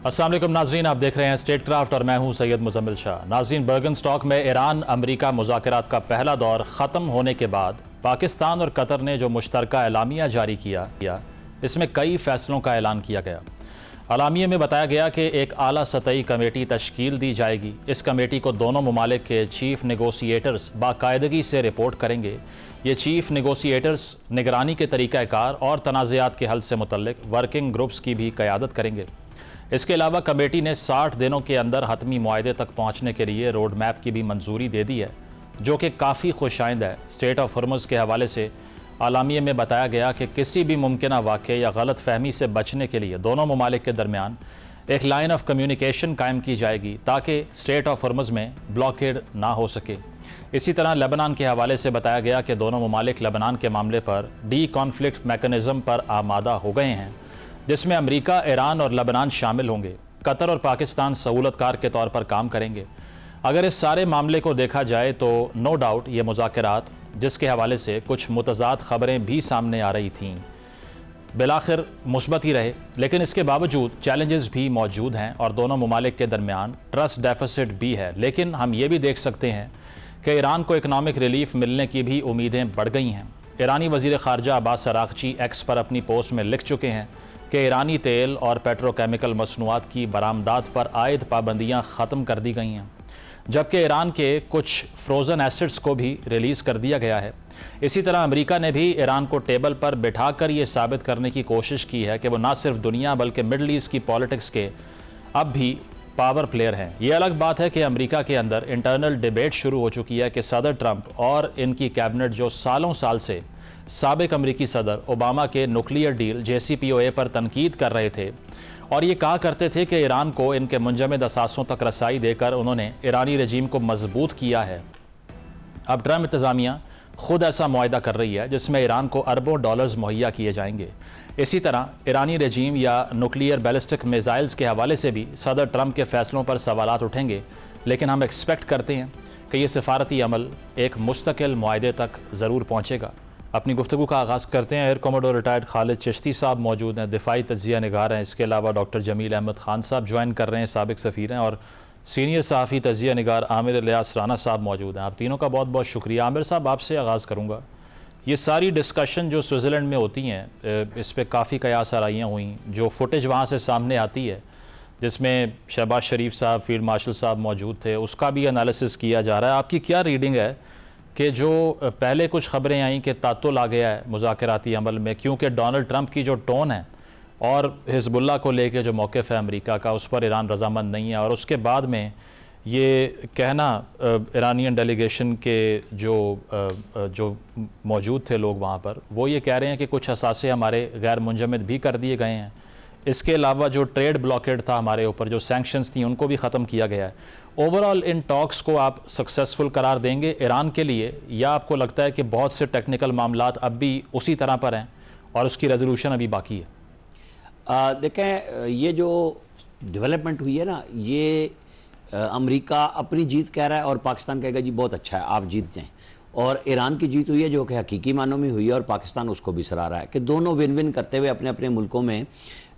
अस्सलाम वालेकुम नाजरीन, आप देख रहे हैं स्टेट क्राफ्ट और मैं हूं सैयद मुजम्मिल शाह। नाजरीन, बर्गन स्टॉक में ईरान अमरीका मुज़ाकरात का पहला दौर ख़त्म होने के बाद पाकिस्तान और कतर ने जो मुश्तरका एलामिया जारी किया, इसमें कई फ़ैसलों का ऐलान किया गया। एलामिया में बताया गया कि एक आला सतही कमेटी तश्कील दी जाएगी। इस कमेटी को दोनों ममालिक के चीफ नेगोशिएटर्स बाकायदगी से रिपोर्ट करेंगे। ये चीफ नेगोशिएटर्स निगरानी के तरीक़ाकार और तनाज़ात के हल से मुतल्लिक़ वर्किंग ग्रुप्स की भी क़यादत करेंगे। इसके अलावा कमेटी ने 60 दिनों के अंदर हतमी मुआहदे तक पहुँचने के लिए रोड मैप की भी मंजूरी दे दी है, जो कि काफ़ी खुशाइंद है। स्टेट ऑफ हॉर्मुज़ के हवाले से आलामिया में बताया गया कि किसी भी मुमकिन वाक़े या गलत फहमी से बचने के लिए दोनों ममालिक के दरमियान एक लाइन ऑफ कम्युनिकेशन कायम की जाएगी ताकि स्टेट ऑफ हॉर्मुज़ में ब्लॉकेड ना हो सके। इसी तरह लेबनान के हवाले से बताया गया कि दोनों ममालिक लेबनान के मामले पर डी कॉन्फ्लिक्ट मैकेनिज़्म पर आमादा हो गए हैं, जिसमें अमेरिका, ईरान और लेबनान शामिल होंगे। कतर और पाकिस्तान सहूलतकार के तौर पर काम करेंगे। अगर इस सारे मामले को देखा जाए तो नो डाउट ये मुज़ाकरात, जिसके हवाले से कुछ मुतज़ाद ख़बरें भी सामने आ रही थीं, बिलाखिर मुस्बत ही रहे। लेकिन इसके बावजूद चैलेंजेस भी मौजूद हैं और दोनों ममालिक के दरमियान ट्रस्ट डेफिसिट भी है। लेकिन हम ये भी देख सकते हैं कि ईरान को इकनॉमिक रिलीफ मिलने की भी उम्मीदें बढ़ गई हैं। ईरानी वज़ीर ख़ारजा अब्बास अराग़ची एक्स पर अपनी पोस्ट में लिख चुके हैं कि ईरानी तेल और पेट्रोकेमिकल मसनूआत की बरामदात पर आयद पाबंदियाँ ख़त्म कर दी गई हैं, जबकि ईरान के कुछ फ्रोज़न एसेट्स को भी रिलीज़ कर दिया गया है। इसी तरह अमेरिका ने भी ईरान को टेबल पर बिठाकर ये साबित करने की कोशिश की है कि वो ना सिर्फ दुनिया बल्कि मिडल ईस्ट की पॉलिटिक्स के अब भी पावर प्लेयर हैं। ये अलग बात है कि अमेरिका के अंदर इंटरनल डिबेट शुरू हो चुकी है कि सदर ट्रंप और इनकी कैबिनेट, जो सालों साल से साबिक अमरीकी सदर ओबामा के न्यूक्लियर डील JCPOA पर तनकीद कर रहे थे और ये कहा करते थे कि ईरान को इनके मुंजमद असासों तक रसाई देकर उन्होंने ईरानी रजीम को मजबूत किया है। अब ट्रंप इंतज़ामिया खुद ऐसा मुआहदा कर रही है जिसमें ईरान को अरबों डॉलर्स मुहैया किए जाएंगे। इसी तरह ईरानी रजीम या न्यूक्लियर बैलिस्टिक मिसाइल्स के हवाले से भी सदर ट्रंप के फ़ैसलों पर सवालात उठेंगे। लेकिन हम एक्सपेक्ट करते हैं कि ये सिफारती अमल एक मुस्तकिल मुआहदे तक ज़रूर पहुँचेगा। अपनी गुफ्तगू का आगाज़ करते हैं। Air commodore retired Khalid Chishti साहब मौजूद हैं, दिफाई तज्ज़िया निगार हैं। इसके अलावा डॉक्टर जमील अहमद ख़ान साहब ज्वाइन कर रहे हैं, साबिक सफ़ीर हैं। और सीनियर सहाफ़ी तज्ज़िया निगार आमिर इलियास राना साहब मौजूद हैं। आप तीनों का बहुत बहुत शुक्रिया। आमिर साहब, आपसे आगाज़ करूँगा। ये सारी डिस्कशन जो स्विट्ज़रलैंड में होती हैं, इस पर काफ़ी कयास आराइयाँ हुई, जो फुटेज वहाँ से सामने आती है जिसमें शहबाज शरीफ साहब, फील्ड मार्शल साहब मौजूद थे, उसका भी एनालिसिस किया जा रहा है। आपकी क्या रीडिंग है कि जो पहले कुछ ख़बरें आई कि तातुल आ गया है मुज़ाकराती अमल में, क्योंकि डोनाल्ड ट्रंप की जो टोन है और हिज़्बुल्लाह को लेके जो मौक़िफ़ है अमेरिका का, उस पर ईरान रज़ामंद नहीं है। और उसके बाद में ये कहना ईरानियन डेलीगेशन के जो मौजूद थे लोग वहाँ पर, वो ये कह रहे हैं कि कुछ असासे हमारे गैर मुंजमद भी कर दिए गए हैं। इसके अलावा जो ट्रेड ब्लॉकेड था हमारे ऊपर, जो सैंक्शंस थी, उनको भी ख़त्म किया गया है। ओवरऑल इन टॉक्स को आप सक्सेसफुल करार देंगे ईरान के लिए, या आपको लगता है कि बहुत से टेक्निकल मामलात अब भी उसी तरह पर हैं और उसकी रेजोल्यूशन अभी बाकी है? देखें, ये जो डेवलपमेंट हुई है ना, ये अमेरिका अपनी जीत कह रहा है और पाकिस्तान कहेगा जी बहुत अच्छा है, आप जीत जाएं। और ईरान की जीत हुई है जो कि हकीकी मानों में हुई है और पाकिस्तान उसको भी सराह रहा है कि दोनों विन विन करते हुए अपने अपने मुल्कों में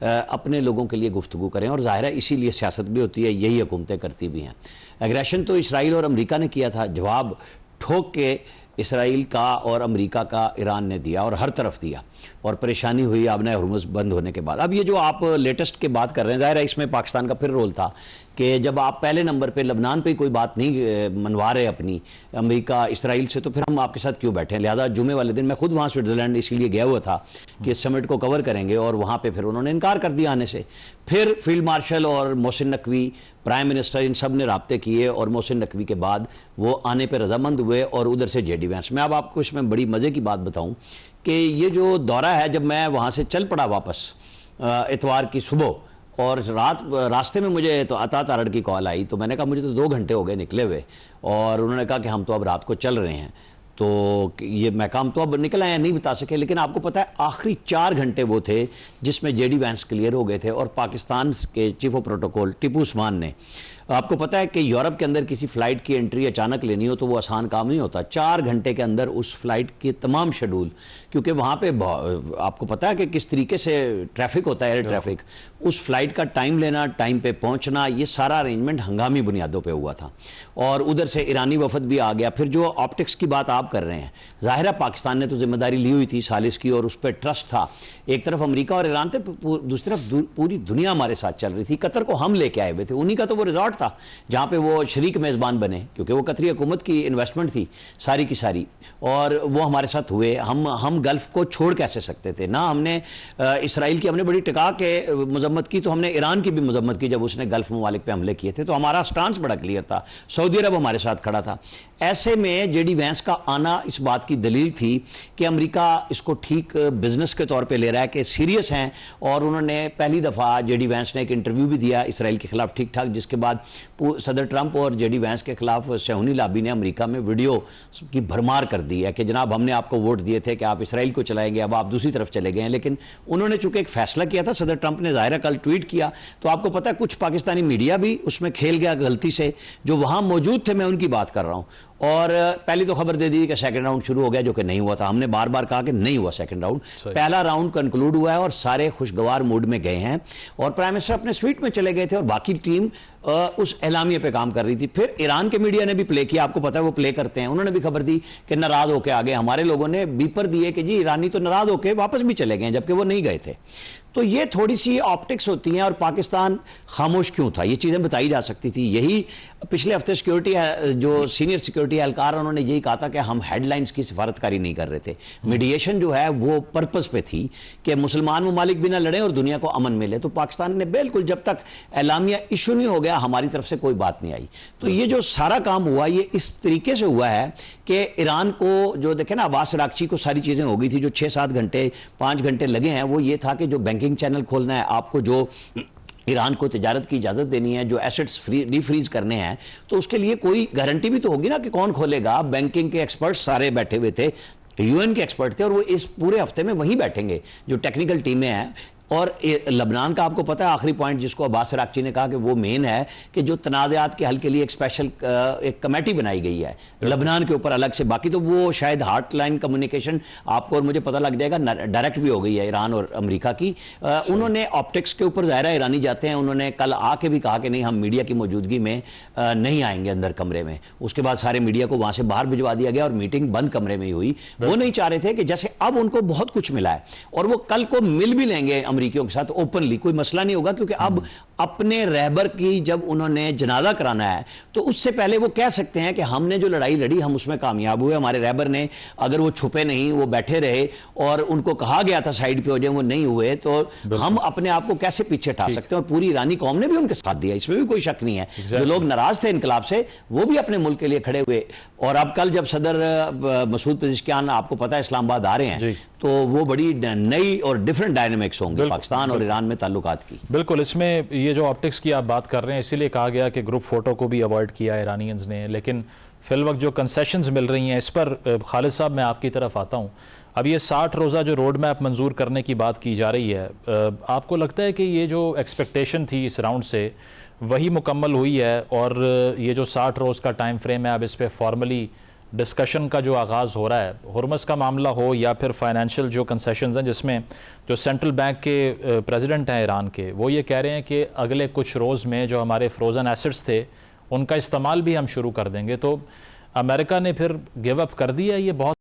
अपने लोगों के लिए गुफ्तगू करें। और ज़ाहिर है इसीलिए सियासत भी होती है, यही हुकूमतें करती भी हैं। एग्रेशन तो इसराइल और अमेरिका ने किया था, जवाब ठोक के इसराइल का और अमेरिका का ईरान ने दिया और हर तरफ दिया, और परेशानी हुई आपने हॉर्मुज़ बंद होने के बाद। अब ये जो आप लेटेस्ट की बात कर रहे हैं, ज़ाहिर है इसमें पाकिस्तान का फिर रोल था कि जब आप पहले नंबर पे लबनान पे कोई बात नहीं मनवा रहे अपनी अमेरिका इसराइल से, तो फिर हम आपके साथ क्यों बैठे हैं। लिहाजा जुमे वाले दिन मैं खुद वहाँ स्विट्ज़रलैंड इसलिए गया हुआ था कि इस समिट को कवर करेंगे, और वहाँ पे फिर उन्होंने इनकार कर दिया आने से। फिर फील्ड मार्शल और मोहसिन नकवी प्राइम मिनिस्टर, इन सब ने राब्ते किए और मोहसिन नकवी के बाद वो आने पर रजामंद हुए, और उधर से JD वैंस। मैं अब आपको इसमें बड़ी मज़े की बात बताऊँ कि ये जो दौरा है, जब मैं वहाँ से चल पड़ा वापस इतवार की सुबह, और रास्ते में मुझे तो अता तारड़ की कॉल आई, तो मैंने कहा मुझे तो 2 घंटे हो गए निकले हुए, और उन्होंने कहा कि हम तो अब रात को चल रहे हैं। تو یہ محکام تو اب نکل آئے ہیں نہیں بتا سکے، لیکن آپ کو پتہ ہے آخری 4 گھنٹے وہ تھے جس میں جے ڈی وینس کلیئر ہو گئے تھے، اور پاکستان کے چیف آف پروٹوکول ٹیپو عثمان نے، آپ کو پتہ ہے کہ یورپ کے اندر کسی فلائٹ کی انٹری اچانک لینی ہو تو وہ آسان کام نہیں ہوتا، 4 گھنٹے کے اندر اس فلائٹ کے تمام شیڈول، کیونکہ وہاں پہ آپ کو پتہ ہے کہ کس طریقے سے ٹریفک ہوتا ہے، ایئر ٹریفک، اس فلائٹ کا ٹائم لینا، ٹائم پہ پہنچنا، یہ سارا ارینجمنٹ ہنگامی بنیادوں پہ ہوا تھا، اور ادھر سے ایرانی وفد بھی آ گیا۔ پھر جو آپٹکس کی بات آپ کر رہے ہیں، ظاہر ہے پاکستان نے تو ذمہ داری لی ہوئی تھی سالس کی، اور اس پہ ٹرسٹ تھا، ایک طرف امریکہ اور ایران تھے، دوسری طرف پوری دنیا ہمارے ساتھ چل رہی تھی، قطر کو ہم لے کے آئے ہوئے تھے، انہی کا تو وہ ریزورٹ تھا جہاں پہ وہ شریک میزبان بنے، کیونکہ وہ قطری حکومت کی انویسٹمنٹ تھی ساری کی ساری، اور وہ ہمارے ساتھ ہوئے۔ ہم گلف کو چھوڑ کیسے سکتے تھے؟ نہ ہم نے اسرائیل کی ہم نے بڑی ٹکا کے مذمت کی، تو ہم نے ایران کی بھی مذمت کی جب اس نے گلف ممالک پہ حملے کیے تھے، تو ہمارا سٹانس بڑا کلیئر تھا، سعودی عرب ہمارے ساتھ کھڑا تھا۔ ایسے میں جے ڈی وینس کا آنا اس بات کی دلیل تھی کہ امریکہ اس کو ٹھیک بزنس کے طور پہ لے رہا ہے، کہ سیریس ہیں، اور انہوں نے پہلی دفعہ جے ڈی وینس نے ایک انٹرویو بھی دیا اسرائیل کے خلاف ٹھیک ٹھاک، جس کے بعد صدر ٹرمپ اور جے ڈی وینس کے خلاف صہیونی لابی نے امریکہ میں ویڈیو کی بھرمار کر دی ہے کہ جناب ہم نے آپ کو ووٹ دیے تھے کہ آپ اسرائیل کو چلائیں گے، اب آپ دوسری طرف چلے گئے ہیں۔ لیکن انہوں نے چونکہ ایک فیصلہ کیا تھا، صدر ٹرمپ نے ظاہرہ کل ٹویٹ کیا، تو آپ کو پتہ ہے کچھ پاکستانی میڈیا بھی اس میں کھیل گیا غلطی سے، جو وہاں موجود تھے، میں ان کی بات کر رہا ہوں، اور پہلی تو خبر دے دی کہ سیکنڈ راؤنڈ شروع ہو گیا، جو کہ نہیں ہوا تھا۔ ہم نے بار بار کہا کہ نہیں ہوا سیکنڈ راؤنڈ، پہلا راؤنڈ کنکلوڈ ہوا ہے اور سارے خوشگوار موڈ میں گئے ہیں، اور پرائم منسٹر اپنے سویٹ میں چلے گئے تھے، اور باقی ٹیم اس اعلامیے پہ کام کر رہی تھی۔ پھر ایران کے میڈیا نے بھی پلے کیا، آپ کو پتہ ہے وہ پلے کرتے ہیں، انہوں نے بھی خبر دی کہ ناراض ہو کے آگے، ہمارے لوگوں نے بیپر دیے کہ جی ایرانی تو ناراض ہو کے واپس بھی چلے گئے جبکہ وہ نہیں گئے تھے۔ تو یہ تھوڑی سی آپٹکس ہوتی ہیں، اور پاکستان خاموش کیوں تھا، یہ چیزیں بتائی جا سکتی تھی۔ یہی پچھلے ہفتے سیکیورٹی جو سینئر سیکیورٹی اہلکار انہوں نے یہی کہا تھا کہ ہم ہیڈ لائنز کی سفارتکاری نہیں کر رہے تھے، میڈییشن جو ہے وہ پرپس پہ تھی کہ مسلمان ممالک بھی نہ لڑیں اور دنیا کو امن ملے۔ تو پاکستان نے بالکل جب تک اعلامیہ ایشو نہیں ہو گیا ہماری طرف سے کوئی بات نہیں آئی۔ تو یہ جو سارا کام ہوا یہ اس طریقے سے ہوا ہے کہ ایران کو جو دیکھیں نا، عباس راکچی کو ساری چیزیں ہو گئی تھی، جو 6-7 گھنٹے 5 گھنٹے لگے ہیں، وہ یہ تھا کہ جو بینکنگ چینل کھولنا ہے آپ کو، جو ایران کو تجارت کی اجازت دینی ہے، جو ایسٹس ڈی فریز کرنے ہیں، تو اس کے لیے کوئی گارنٹی بھی تو ہوگی نا کہ کون کھولے گا۔ بینکنگ کے ایکسپرٹس سارے بیٹھے ہوئے تھے، یو این کے ایکسپرٹ تھے، اور وہ اس پورے ہفتے میں وہیں بیٹھیں گے جو ٹیکنیکل ٹیمیں ہیں۔ اور لبنان کا آپ کو پتہ ہے آخری پوائنٹ جس کو عباس راکچی نے کہا کہ وہ مین ہے کہ جو تنازعات کے حل کے لیے ایک اسپیشل ایک کمیٹی بنائی گئی ہے لبنان کے اوپر الگ سے، باقی تو وہ شاید ہاٹ لائن کمیونیکیشن آپ کو اور مجھے پتہ لگ جائے گا ڈائریکٹ بھی ہو گئی ہے ایران اور امریکہ کی۔ انہوں نے آپٹکس کے اوپر ظاہرہ ایرانی جاتے ہیں، انہوں نے کل آ کے بھی کہا کہ نہیں ہم میڈیا کی موجودگی میں نہیں آئیں گے اندر کمرے میں، اس کے بعد سارے میڈیا کو وہاں سے باہر بھجوا دیا گیا اور میٹنگ بند کمرے میں ہی ہوئی۔ وہ نہیں چاہ رہے تھے کہ جیسے اب ان کو بہت کچھ ملا ہے اور وہ کل کو مل بھی لیں گے امریکیوں کے ساتھ اوپنلی، کوئی مسئلہ نہیں ہوگا، کیونکہ اب اپنے رہبر کی جب انہوں نے جنازہ کرانا ہے تو اس سے پہلے وہ کہہ سکتے ہیں کہ ہم نے جو لڑائی لڑی ہم اس میں کامیاب ہوئے، ہمارے رہبر نے اگر وہ چھپے نہیں، وہ بیٹھے رہے اور ان کو کہا گیا تھا سائیڈ پہ ہو جائیں، وہ نہیں ہوئے، تو ہم اپنے آپ کو کیسے پیچھے اٹھا سکتے ہیں؟ اور پوری ایرانی قوم نے بھی ان کے ساتھ دیا، اس میں بھی کوئی شک نہیں ہے۔ جو لوگ ناراض تھے انقلاب سے وہ بھی اپنے ملک کے لیے کھڑے ہوئے، اور اب کل جب صدر مسعود پزشکیان آپ کو پتہ ہے اسلام آباد آ رہے ہیں تو وہ بڑی نئی اور ڈیفرنٹ ڈائنامکس ہوں گے پاکستان اور ایران میں تعلقات کی۔ بالکل، اس میں یہ جو آپٹکس کی آپ بات کر رہے ہیں اسی لیے کہا گیا کہ گروپ فوٹو کو بھی اوائڈ کیا ایرانینز نے، لیکن فی الوقت جو کنسیشنز مل رہی ہیں اس پر خالد صاحب میں آپ کی طرف آتا ہوں۔ اب یہ 60 روزہ جو روڈ میپ منظور کرنے کی بات کی جا رہی ہے، آپ کو لگتا ہے کہ یہ جو ایکسپیکٹیشن تھی اس راؤنڈ سے وہی مکمل ہوئی ہے، اور یہ جو 60 روز کا ٹائم فریم ہے اب اس پہ فارملی ڈسکشن کا جو آغاز ہو رہا ہے، ہرمز کا معاملہ ہو یا پھر فائنینشیل جو کنسیشنز ہیں، جس میں جو سینٹرل بینک کے پریزیڈنٹ ہیں ایران کے، وہ یہ کہہ رہے ہیں کہ اگلے کچھ روز میں جو ہمارے فروزن ایسٹس تھے ان کا استعمال بھی ہم شروع کر دیں گے، تو امریکہ نے پھر گیو اپ کر دیا ہے یہ بہت